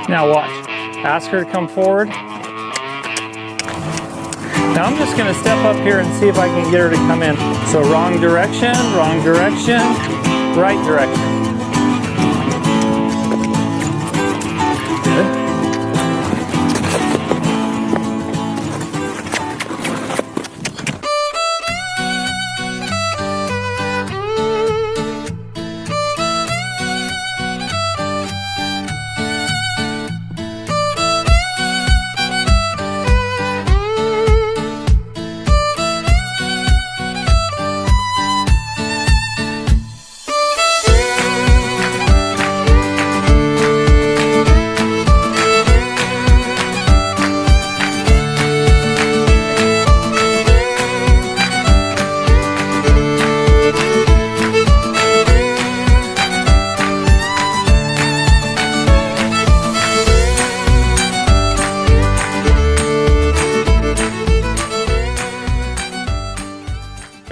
Now watch. Ask her to come forward. Now I'm just going to step up here and see if I can get her to come in. So wrong direction, right direction. Good.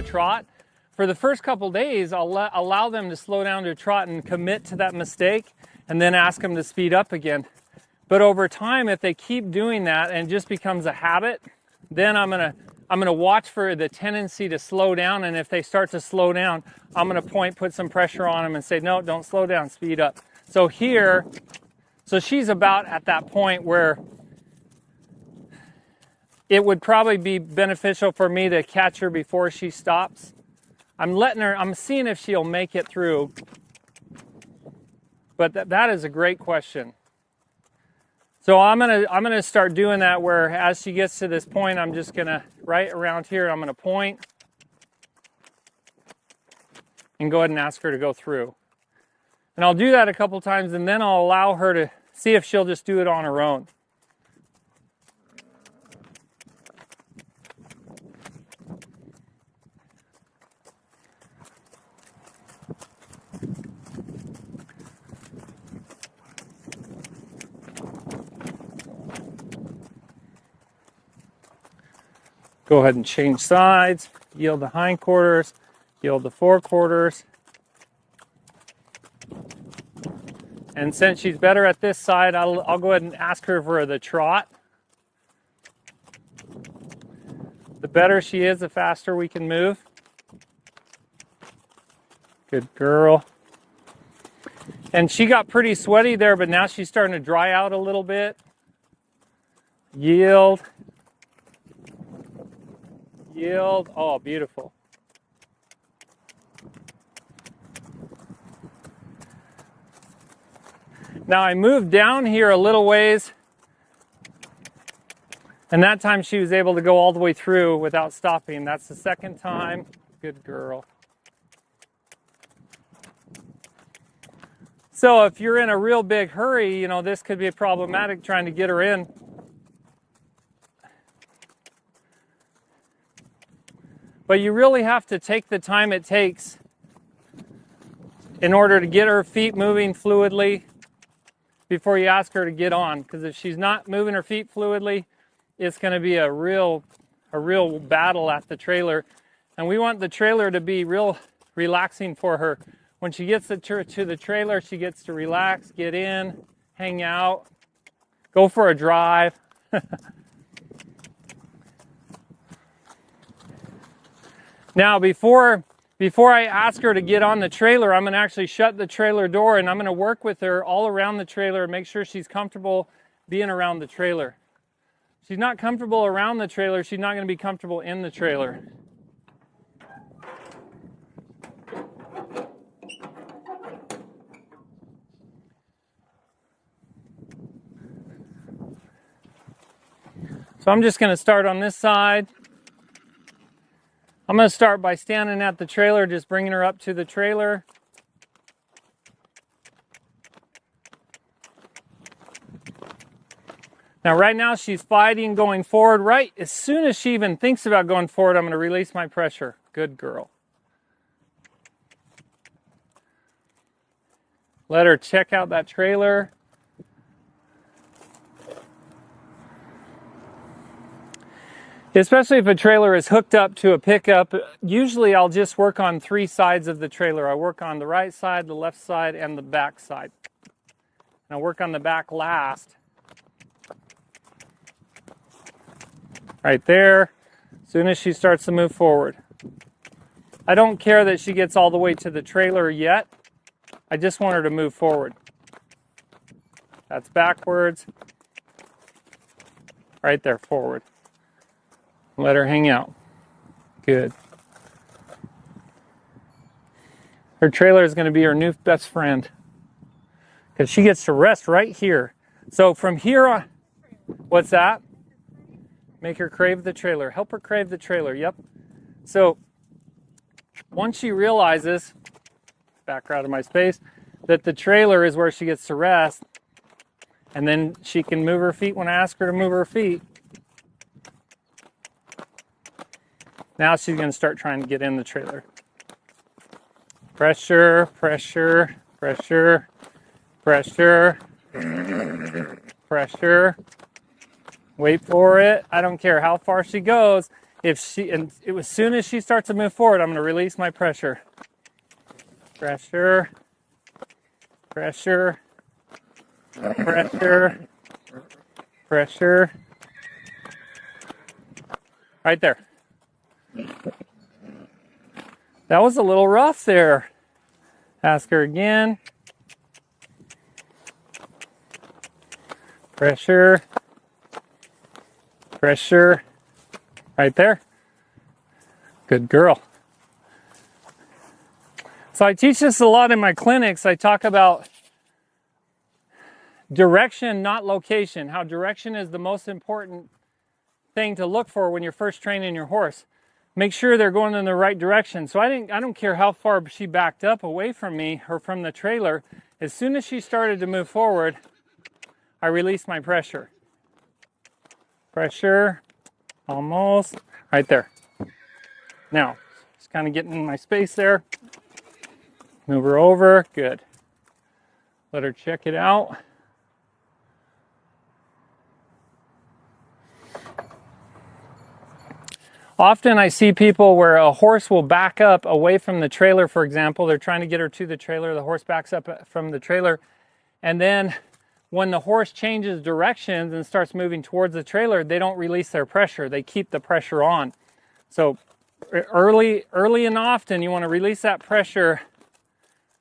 Trot. For the first couple days, I'll allow them to slow down to a trot and commit to that mistake, and then ask them to speed up again. But over time, if they keep doing that and it just becomes a habit, then I'm gonna watch for the tendency to slow down, and if they start to slow down, I'm gonna put some pressure on them and say, no, don't slow down, speed up. So here, so she's about at that point where it would probably be beneficial for me to catch her before she stops. I'm seeing if she'll make it through. But that is a great question. So I'm gonna start doing that where as she gets to this point, I'm just gonna, right around here, I'm gonna point and go ahead and ask her to go through. And I'll do that a couple times, and then I'll allow her to see if she'll just do it on her own. Go ahead and change sides, yield the hindquarters, yield the forequarters. And since she's better at this side, I'll go ahead and ask her for the trot. The better she is, the faster we can move. Good girl. And she got pretty sweaty there, but now she's starting to dry out a little bit. Yield. Yield. Oh, beautiful. Now I moved down here a little ways, and that time she was able to go all the way through without stopping. That's the second time. Good girl. So if you're in a real big hurry, you know, this could be problematic trying to get her in. But you really have to take the time it takes in order to get her feet moving fluidly before you ask her to get on. Because if she's not moving her feet fluidly, it's going to be a real battle at the trailer. And we want the trailer to be real relaxing for her. When she gets to the trailer, she gets to relax, get in, hang out, go for a drive. Now, before I ask her to get on the trailer, I'm going to actually shut the trailer door, and I'm going to work with her all around the trailer and make sure she's comfortable being around the trailer. If she's not comfortable around the trailer, she's not going to be comfortable in the trailer. So I'm just going to start on this side. I'm going to start by standing at the trailer, just bringing her up to the trailer. Now right now she's fighting going forward. Right as soon as she even thinks about going forward, I'm going to release my pressure. Good girl. Let her check out that trailer. Especially if a trailer is hooked up to a pickup, usually I'll just work on 3 sides of the trailer. I work on the right side, the left side, and the back side. I'll work on the back last. Right there, as soon as she starts to move forward. I don't care that she gets all the way to the trailer yet. I just want her to move forward. That's backwards. Right there, forward. Let her hang out. Good. Her trailer is going to be her new best friend, because she gets to rest right here. So from here on, what's that? Make her crave the trailer. Help her crave the trailer. Yep. So once she realizes, back out of my space, that the trailer is where she gets to rest, and then she can move her feet when I ask her to move her feet. Now she's going to start trying to get in the trailer. Pressure, pressure, pressure, pressure, pressure. Wait for it. I don't care how far she goes. As soon as she starts to move forward, I'm going to release my pressure. Pressure, pressure, pressure, pressure. Right there. That was a little rough there. Ask her again. Pressure. Pressure. Right there. Good girl. So I teach this a lot in my clinics. I talk about direction, not location. How direction is the most important thing to look for when you're first training your horse. Make sure they're going in the right direction. So I don't care how far she backed up away from me or from the trailer. As soon as she started to move forward, I released my pressure. Pressure, almost, right there. Now, just kind of getting in my space there. Move her over, good. Let her check it out. Often I see people where a horse will back up away from the trailer, for example. They're trying to get her to the trailer. The horse backs up from the trailer. And then when the horse changes directions and starts moving towards the trailer, they don't release their pressure. They keep the pressure on. So early and often, you want to release that pressure,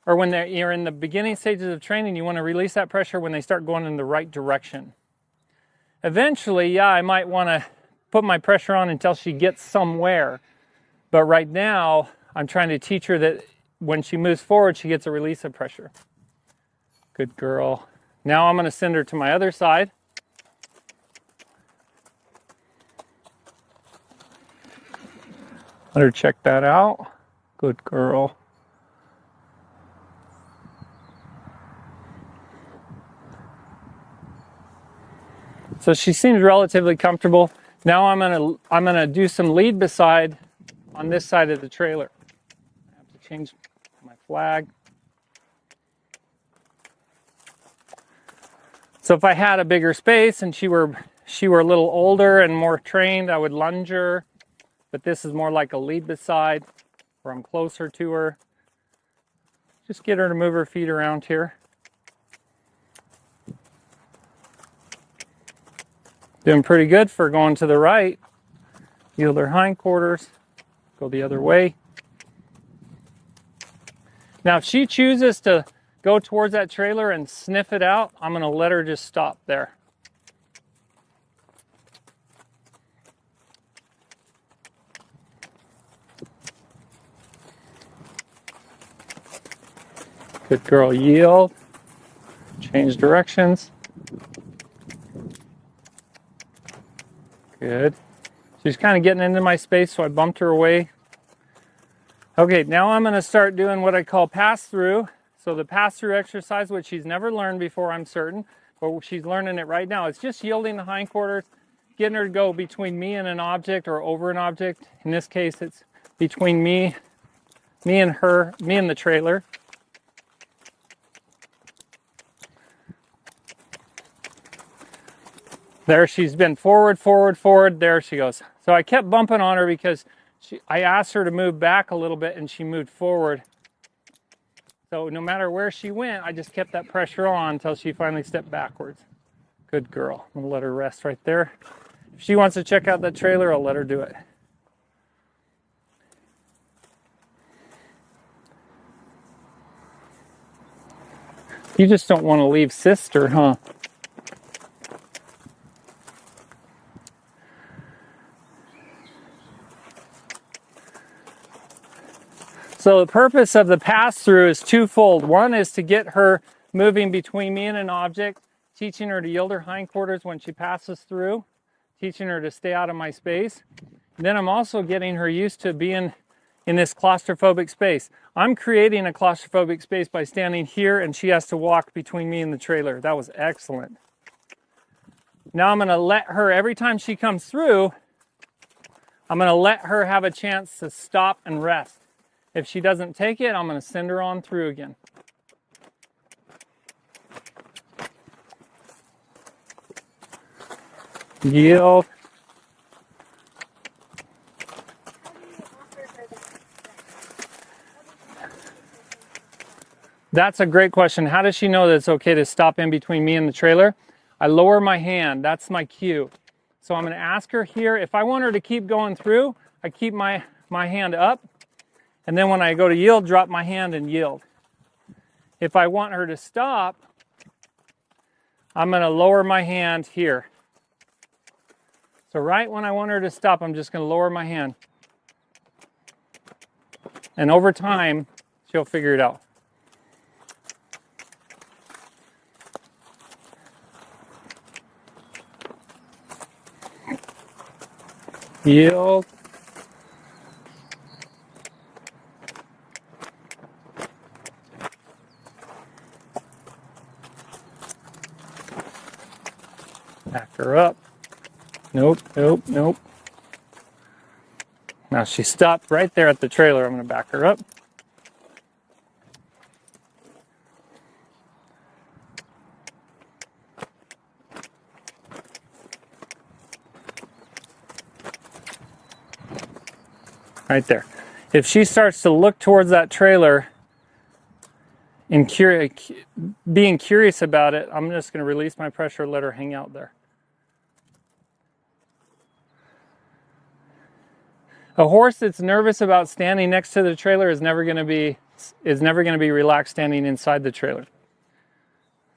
or when you're in the beginning stages of training, you want to release that pressure when they start going in the right direction. Eventually, yeah, I might want to put my pressure on until she gets somewhere. But right now, I'm trying to teach her that when she moves forward, she gets a release of pressure. Good girl. Now I'm going to send her to my other side. Let her check that out. Good girl. So she seems relatively comfortable. Now I'm gonna do some lead beside on this side of the trailer. I have to change my flag. So if I had a bigger space and she were a little older and more trained, I would lunge her. But this is more like a lead beside, where I'm closer to her. Just get her to move her feet around here. Doing pretty good for going to the right. Yield her hindquarters. Go the other way. Now, if she chooses to go towards that trailer and sniff it out, I'm going to let her just stop there. Good girl, yield. Change directions. Good. She's kind of getting into my space, so I bumped her away. Okay, now I'm going to start doing what I call pass-through. So the pass-through exercise, which she's never learned before, I'm certain, but she's learning it right now. It's just yielding the hindquarters, getting her to go between me and an object or over an object. In this case, it's between me and her, me and the trailer. There, she's been forward, forward, forward. There she goes. So I kept bumping on her because I asked her to move back a little bit and she moved forward. So no matter where she went, I just kept that pressure on until she finally stepped backwards. Good girl. I'm gonna let her rest right there. If she wants to check out that trailer, I'll let her do it. You just don't want to leave sister, huh? So the purpose of the pass-through is twofold. One is to get her moving between me and an object, teaching her to yield her hindquarters when she passes through, teaching her to stay out of my space. And then I'm also getting her used to being in this claustrophobic space. I'm creating a claustrophobic space by standing here, and she has to walk between me and the trailer. That was excellent. Now I'm going to let her, every time she comes through, I'm going to let her have a chance to stop and rest. If she doesn't take it, I'm going to send her on through again. Yield. That's a great question. How does she know that it's okay to stop in between me and the trailer? I lower my hand. That's my cue. So I'm going to ask her here. If I want her to keep going through, I keep my hand up. And then when I go to yield, drop my hand and yield. If I want her to stop, I'm going to lower my hand here. So right when I want her to stop, I'm just going to lower my hand. And over time, she'll figure it out. Yield. Back her up. Nope, nope, nope. Now she stopped right there at the trailer. I'm going to back her up. Right there. If she starts to look towards that trailer and being curious about it, I'm just going to release my pressure, let her hang out there. A horse that's nervous about standing next to the trailer is never going to be relaxed standing inside the trailer.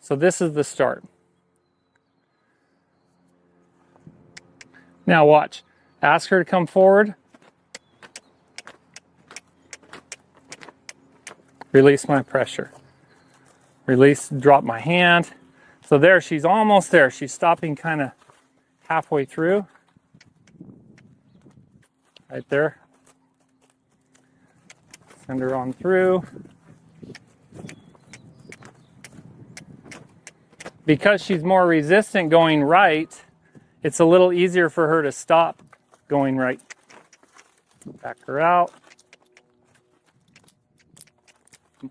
So this is the start. Now watch. Ask her to come forward. Release my pressure. Release, drop my hand. So there, she's almost there. She's stopping kind of halfway through. Right there. Send her on through. Because she's more resistant going right, it's a little easier for her to stop going right. Back her out. Back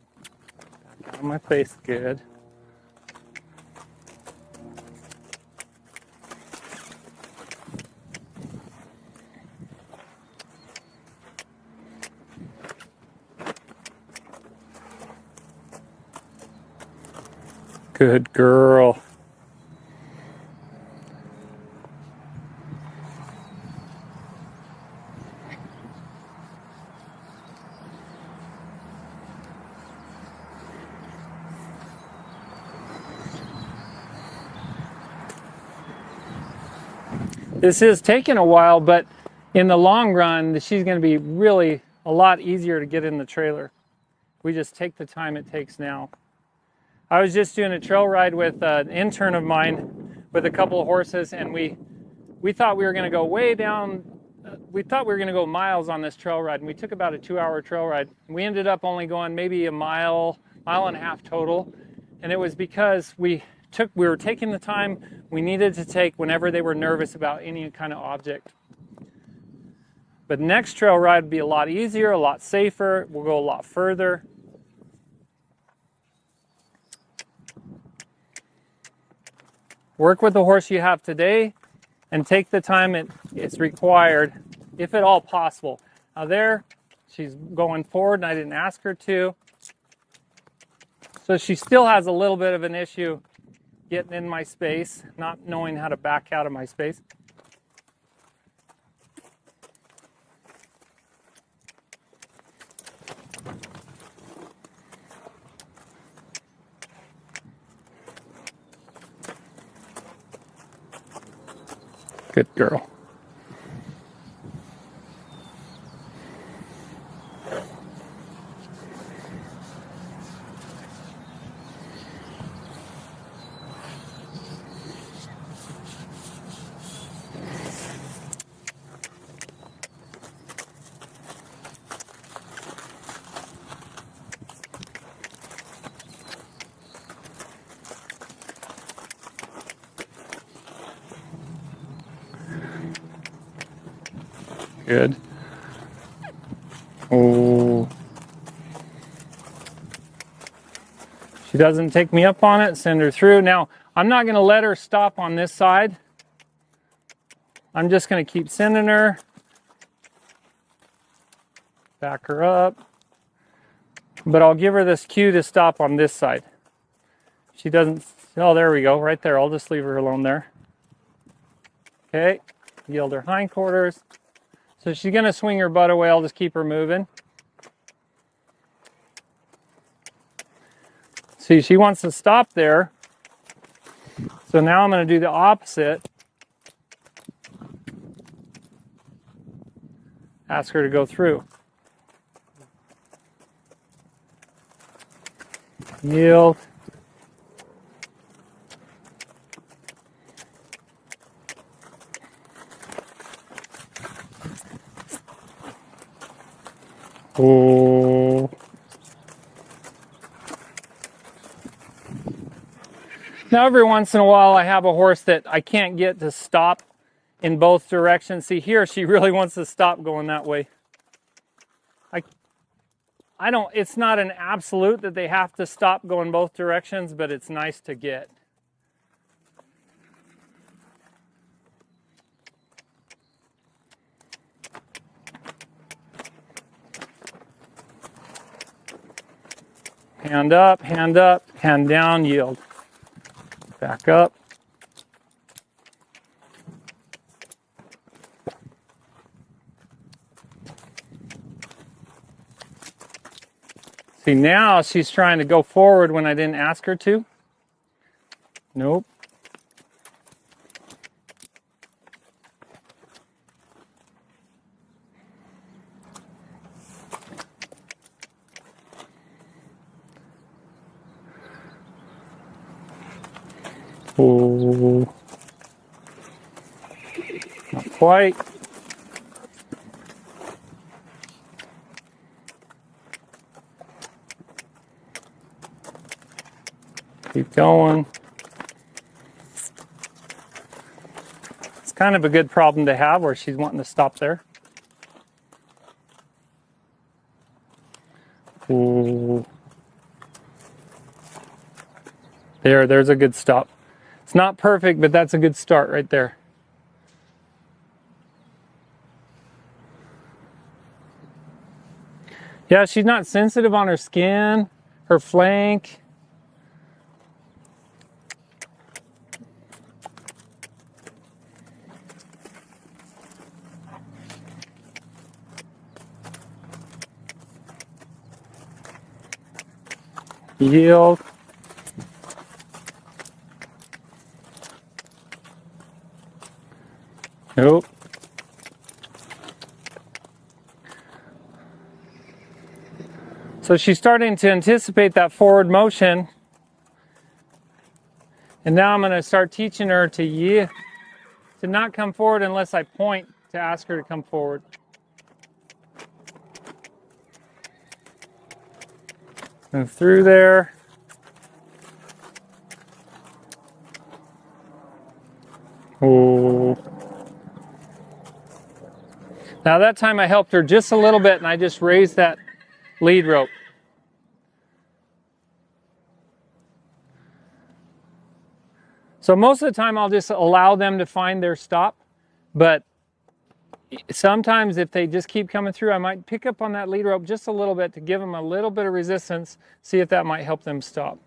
out of my face, good. Good girl. This is taking a while, but in the long run, she's going to be really a lot easier to get in the trailer. We just take the time it takes now. I was just doing a trail ride with an intern of mine with a couple of horses, and we thought we were going to go way down. We thought we were going to go miles on this trail ride, and we took about a 2-hour trail ride. We ended up only going maybe a mile and a half total, and it was because we were taking the time we needed to take whenever they were nervous about any kind of object. But next trail ride would be a lot easier, a lot safer. We'll go a lot further. Work with the horse you have today and take the time it's required, if at all possible. Now there, she's going forward and I didn't ask her to. So she still has a little bit of an issue getting in my space, not knowing how to back out of my space. Good girl. Good. Oh. She doesn't take me up on it, send her through. Now, I'm not going to let her stop on this side. I'm just going to keep sending her. Back her up. But I'll give her this cue to stop on this side. She doesn't, oh, there we go, right there. I'll just leave her alone there. Okay, yield her hindquarters. So she's going to swing her butt away. I'll just keep her moving. See, she wants to stop there. So now I'm going to do the opposite. Ask her to go through. Yield. Oh. Now every once in a while I have a horse that I can't get to stop in both directions. See here, she really wants to stop going that way. I don't, it's not an absolute that they have to stop going both directions, but it's nice to get. Hand up, hand down, yield. Back up. See, now she's trying to go forward when I didn't ask her to. Nope. Oh. Not quite. Keep going. It's kind of a good problem to have where she's wanting to stop there. Ooh. There's a good stop. It's not perfect, but that's a good start right there. Yeah, she's not sensitive on her skin, her flank. Yield. Nope. So she's starting to anticipate that forward motion. And now I'm going to start teaching her to not come forward unless I point to ask her to come forward. Move through there. Oh. Now that time I helped her just a little bit and I just raised that lead rope. So most of the time I'll just allow them to find their stop, but sometimes if they just keep coming through, I might pick up on that lead rope just a little bit to give them a little bit of resistance, see if that might help them stop.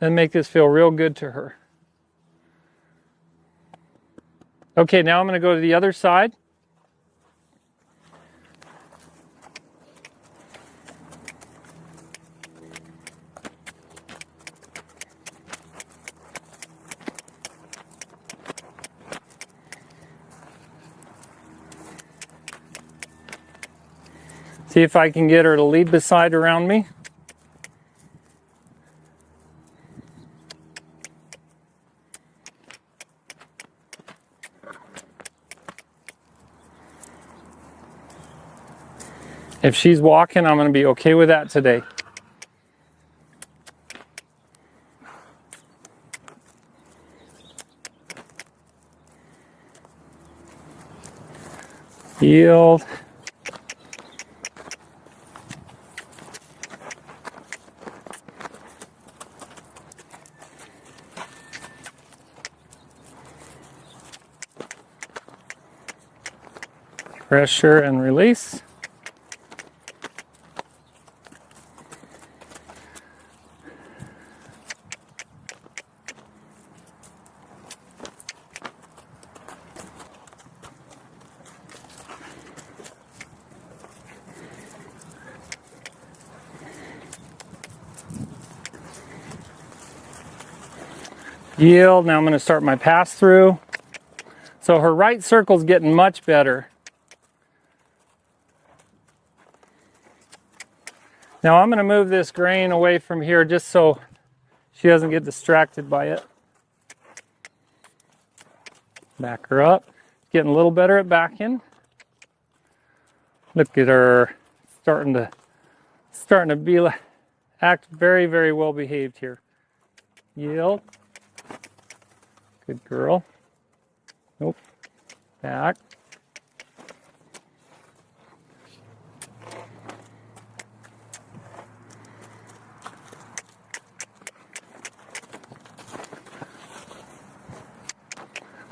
And make this feel real good to her. Okay, now I'm going to go to the other side. See if I can get her to lead beside around me. If she's walking, I'm going to be okay with that today. Yield. Pressure and release. Yield. Now I'm going to start my pass through. So her right circle's getting much better. Now I'm going to move this grain away from here just so she doesn't get distracted by it. Back her up. Getting a little better at backing. Look at her starting to be act very, very well behaved here. Yield. Good girl. Nope. Back.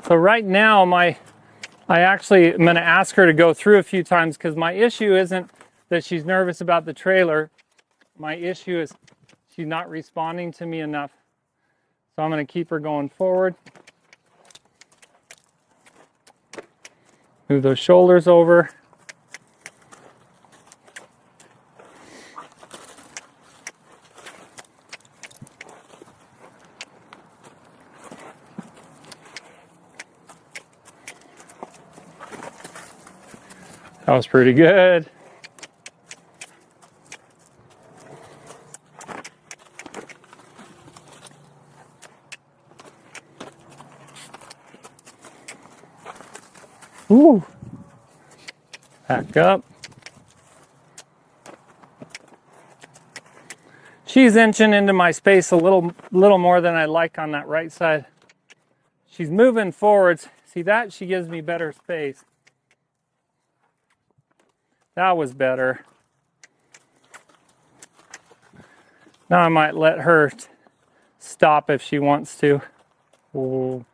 So right now, I actually am going to ask her to go through a few times because my issue isn't that she's nervous about the trailer. My issue is she's not responding to me enough. So I'm going to keep her going forward. Move those shoulders over. That was pretty good. Ooh. Back up. She's inching into my space a little more than I like on that right side. She's moving forwards. See that? She gives me better space. That was better. Now I might let her stop if she wants to. Ooh.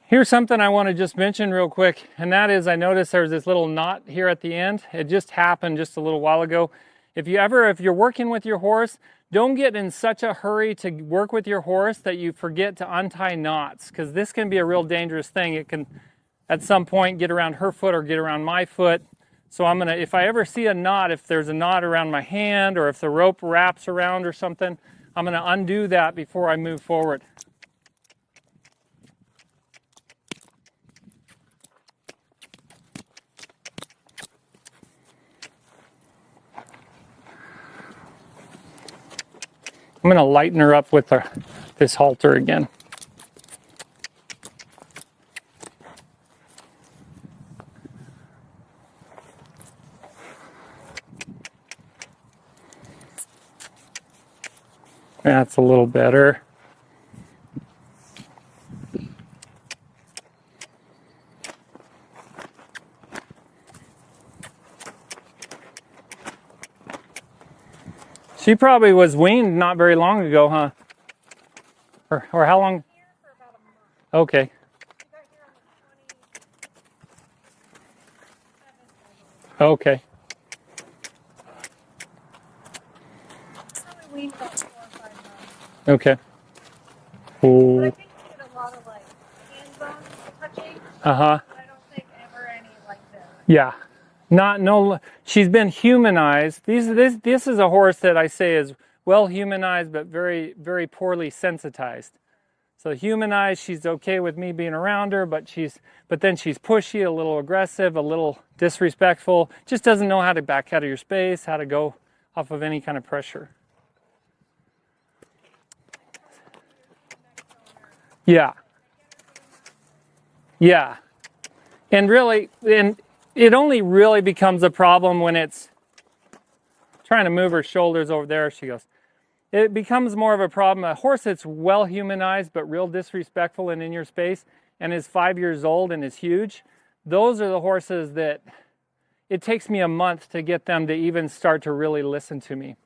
Here's something I want to just mention real quick, and that is I noticed there's this little knot here at the end. It just happened just a little while ago. If you're working with your horse, don't get in such a hurry to work with your horse that you forget to untie knots, because this can be a real dangerous thing. It can at some point get around her foot or get around my foot. So if I ever see a knot, if there's a knot around my hand or if the rope wraps around or something, I'm going to undo that before I move forward. I'm going to lighten her up with this halter again. That's a little better. She probably was weaned not very long ago, huh? Or how long? Okay. Okay. Probably weaned about 4 or 5 months. Okay. But I Ooh. think we did a lot of like hands-on touching. Uh-huh. But I don't think ever any like this. Yeah. No, she's been humanized. This is a horse that I say is well humanized, but very, very poorly sensitized. So humanized, she's okay with me being around her, but then she's pushy, a little aggressive, a little disrespectful, just doesn't know how to back out of your space, how to go off of any kind of pressure. Yeah. Yeah. And it only really becomes a problem when it's trying to move her shoulders over there. She goes, it becomes more of a problem. A horse that's well humanized but real disrespectful and in your space and is 5 years old and is huge, those are the horses that it takes me a month to get them to even start to really listen to me.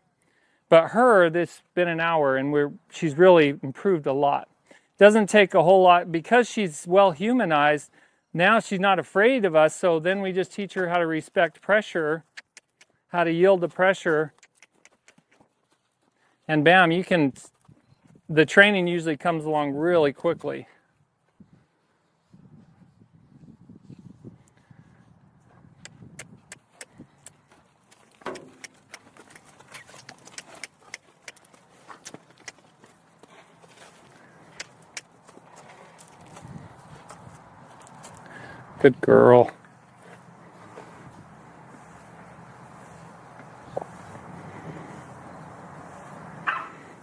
But her, it's been an hour and she's really improved a lot. Doesn't take a whole lot because she's well humanized. Now she's not afraid of us, so then we just teach her how to respect pressure, how to yield to pressure. And bam, the training usually comes along really quickly. Good girl.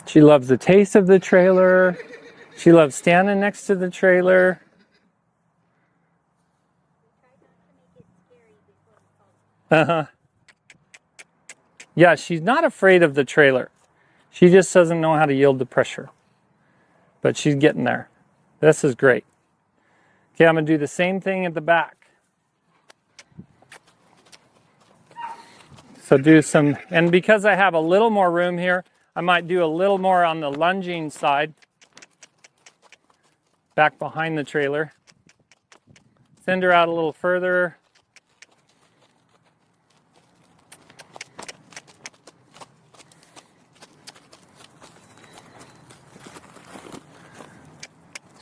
She loves the taste of the trailer. She loves standing next to the trailer. Uh-huh. Yeah, she's not afraid of the trailer. She just doesn't know how to yield to pressure. But she's getting there. This is great. Okay, I'm going to do the same thing at the back. So and because I have a little more room here, I might do a little more on the lunging side, back behind the trailer. Send her out a little further.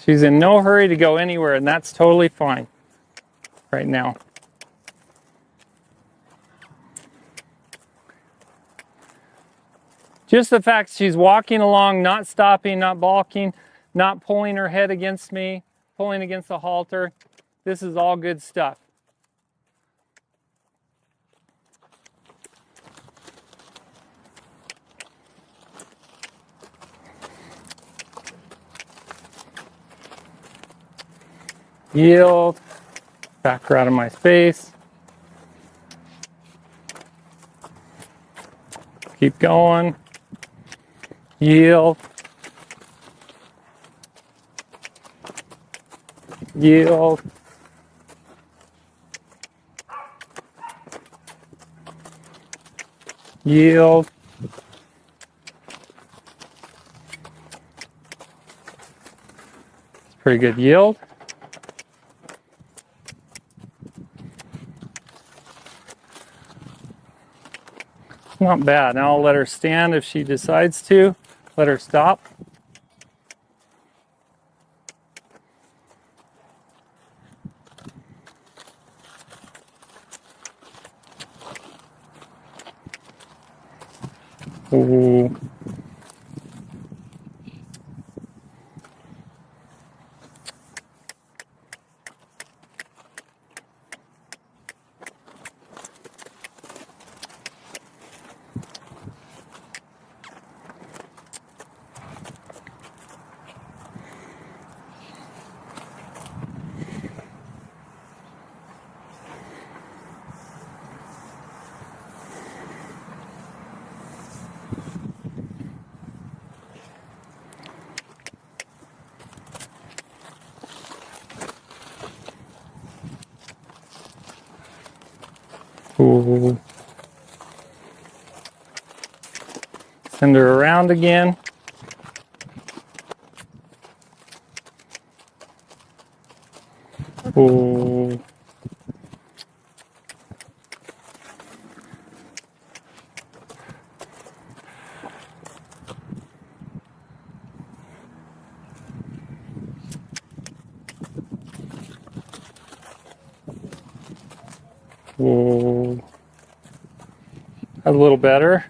She's in no hurry to go anywhere, and that's totally fine right now. Just the fact she's walking along, not stopping, not balking, not pulling her head against me, pulling against the halter. This is all good stuff. Yield. Back her out of my space. Keep going. Yield. Yield. Yield. It's pretty good yield. Not bad. Now I'll let her stand if she decides to. Let her stop. Ooh. Ooh. Send her around again. Ooh. Whoa. A little better.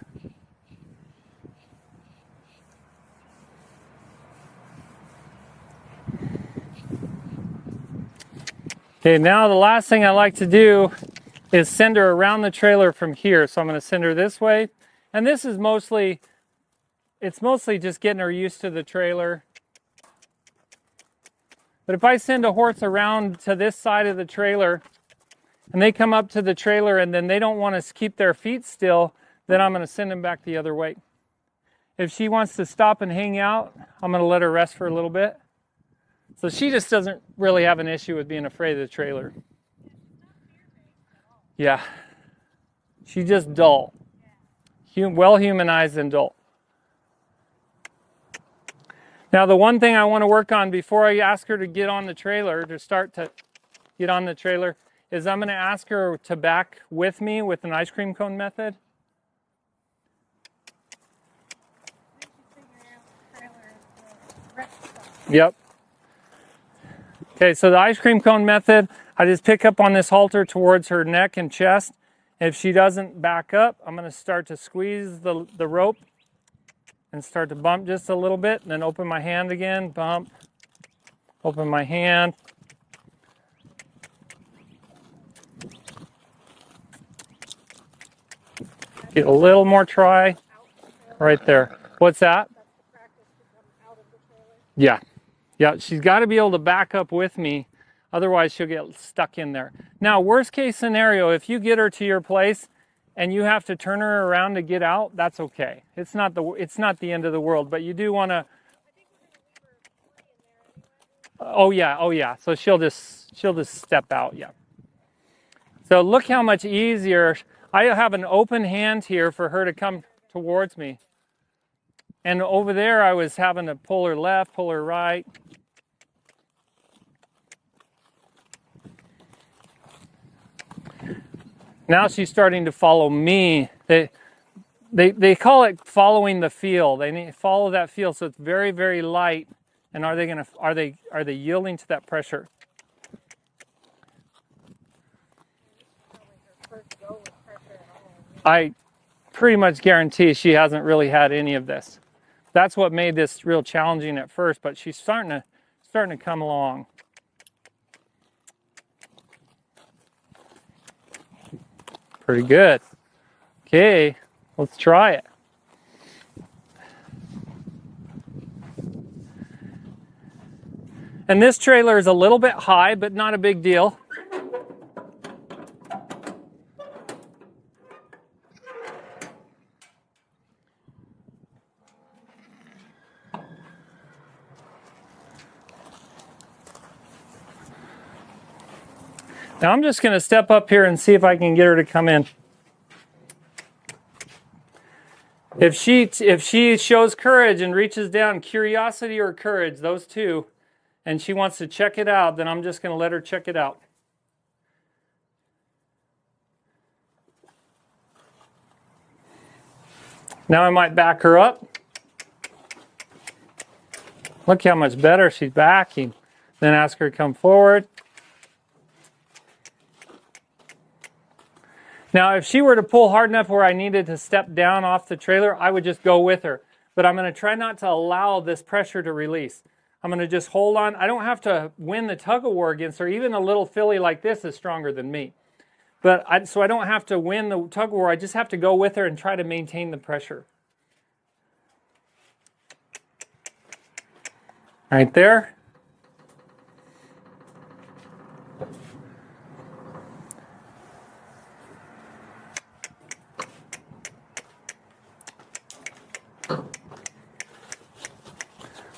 Okay, now the last thing I like to do is send her around the trailer from here. So I'm going to send her this way. And this is mostly, it's mostly just getting her used to the trailer. But if I send a horse around to this side of the trailer and they come up to the trailer and then they don't want to keep their feet still, then I'm going to send them back the other way. If she wants to stop and hang out, I'm going to let her rest for a little bit. So she just doesn't really have an issue with being afraid of the trailer. Yeah. She's just dull. Well humanized and dull. Now the one thing I want to work on before I ask her to get on the trailer, to start to get on the trailer, is I'm going to ask her to back with me with an ice cream cone method. Yep. Okay, so the ice cream cone method, I just pick up on this halter towards her neck and chest. If she doesn't back up, I'm going to start to squeeze the rope and start to bump just a little bit, and then open my hand again, bump, open my hand. Get a little more try right there. What's that? Yeah. Yeah, she's got to be able to back up with me. Otherwise, she'll get stuck in there. Now, worst case scenario, if you get her to your place and you have to turn her around to get out, that's okay. It's not the end of the world, but you do want to. Oh yeah. So she'll just step out. Yeah. So look how much easier. I have an open hand here for her to come towards me. And over there, I was having to pull her left, pull her right. Now she's starting to follow me. They call it following the feel. They need to follow that feel, so it's very, very light. And are they yielding to that pressure? I pretty much guarantee she hasn't really had any of this. That's what made this real challenging at first, but she's starting to come along. Pretty good. Okay, let's try it. And this trailer is a little bit high, but not a big deal. Now I'm just going to step up here and see if I can get her to come in. If she shows courage and reaches down, curiosity or courage, those two, and she wants to check it out, then I'm just going to let her check it out. Now I might back her up. Look how much better she's backing. Then ask her to come forward. Now, if she were to pull hard enough where I needed to step down off the trailer, I would just go with her. But I'm going to try not to allow this pressure to release. I'm going to just hold on. I don't have to win the tug of war against her. Even a little filly like this is stronger than me. So I don't have to win the tug of war. I just have to go with her and try to maintain the pressure. Right there.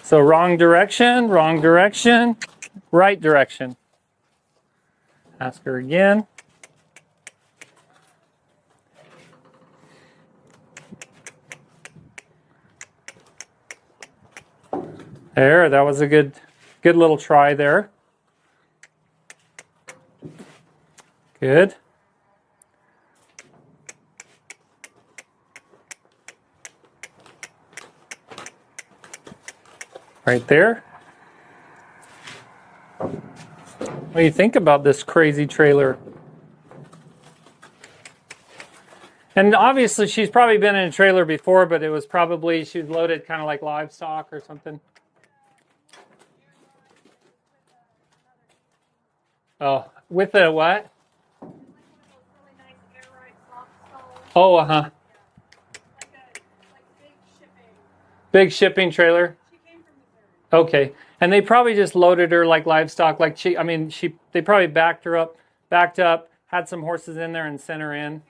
So wrong direction, right direction. Ask her again. There, that was a good little try there. Good. Right there. What do you think about this crazy trailer? And obviously she's probably been in a trailer before, but it was probably, she was loaded kind of like livestock or something. Oh, with a what? Really nice air ride soft stall. Oh, uh-huh. Like big shipping. Big shipping trailer. She came from Missouri. Okay. And they probably just loaded her like livestock. Like they probably backed up, had some horses in there and sent her in.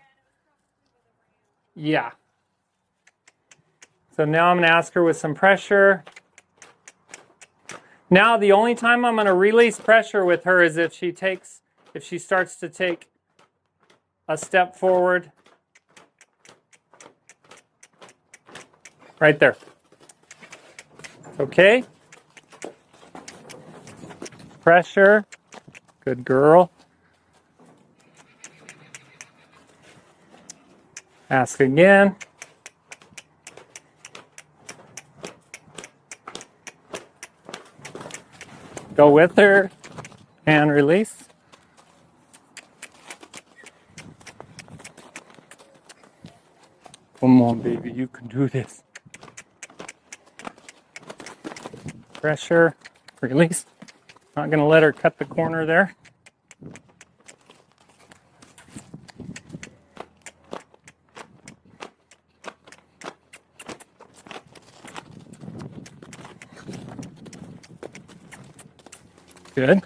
Yeah. So now I'm going to ask her with some pressure. Now the only time I'm going to release pressure with her is if she starts to take a step forward. Right there. Okay. Pressure. Good girl. Ask again. Go with her and release. Come on, baby, you can do this. Pressure, release. Not going to let her cut the corner there. Good.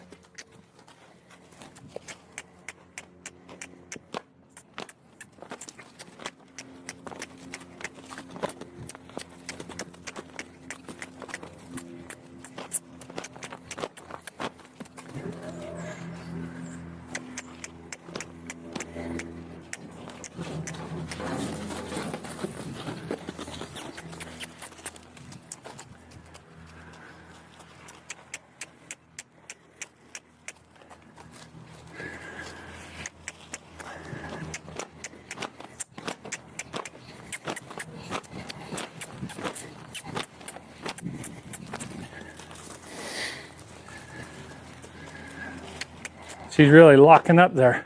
She's really locking up there.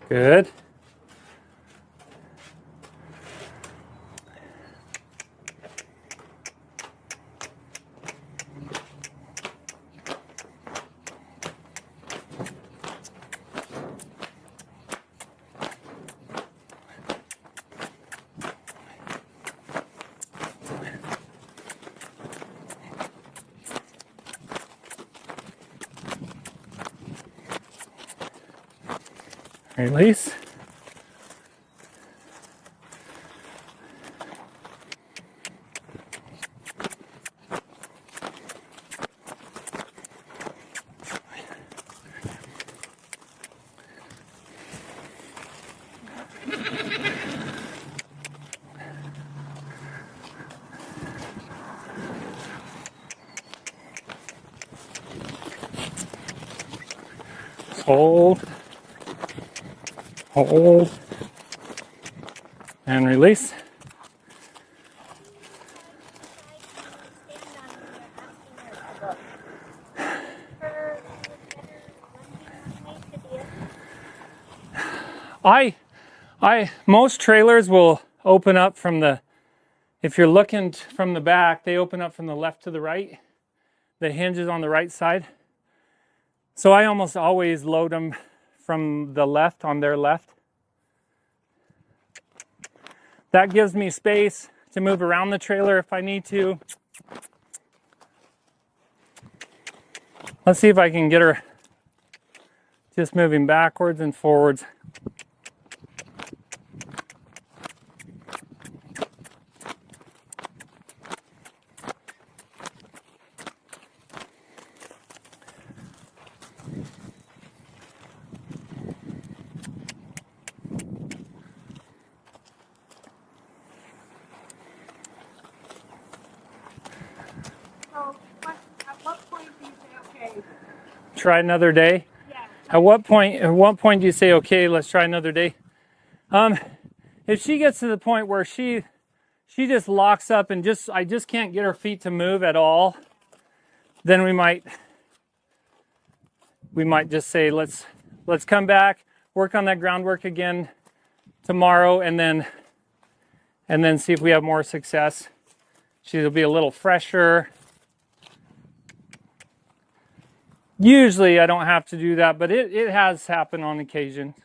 Good. Release. Hold. Hold. And release. Most trailers will open up from the, if you're looking from the back, they open up from the left to the right. The hinge is on the right side. So I almost always load them from the left, on their left. That gives me space to move around the trailer if I need to. Let's see if I can get her just moving backwards and forwards. At what point do you say, okay? Try another day. Yeah. At what point do you say, okay, let's try another day? If she gets to the point where she just locks up and I just can't get her feet to move at all, then we might we might just say, let's come back, work on that groundwork again tomorrow, and then see if we have more success. She'll be a little fresher. Usually I don't have to do that, but it has happened on occasion.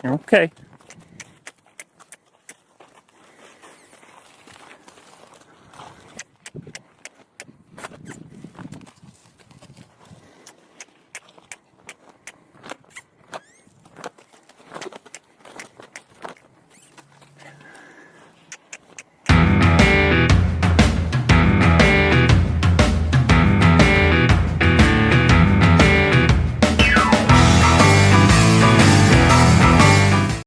Okay.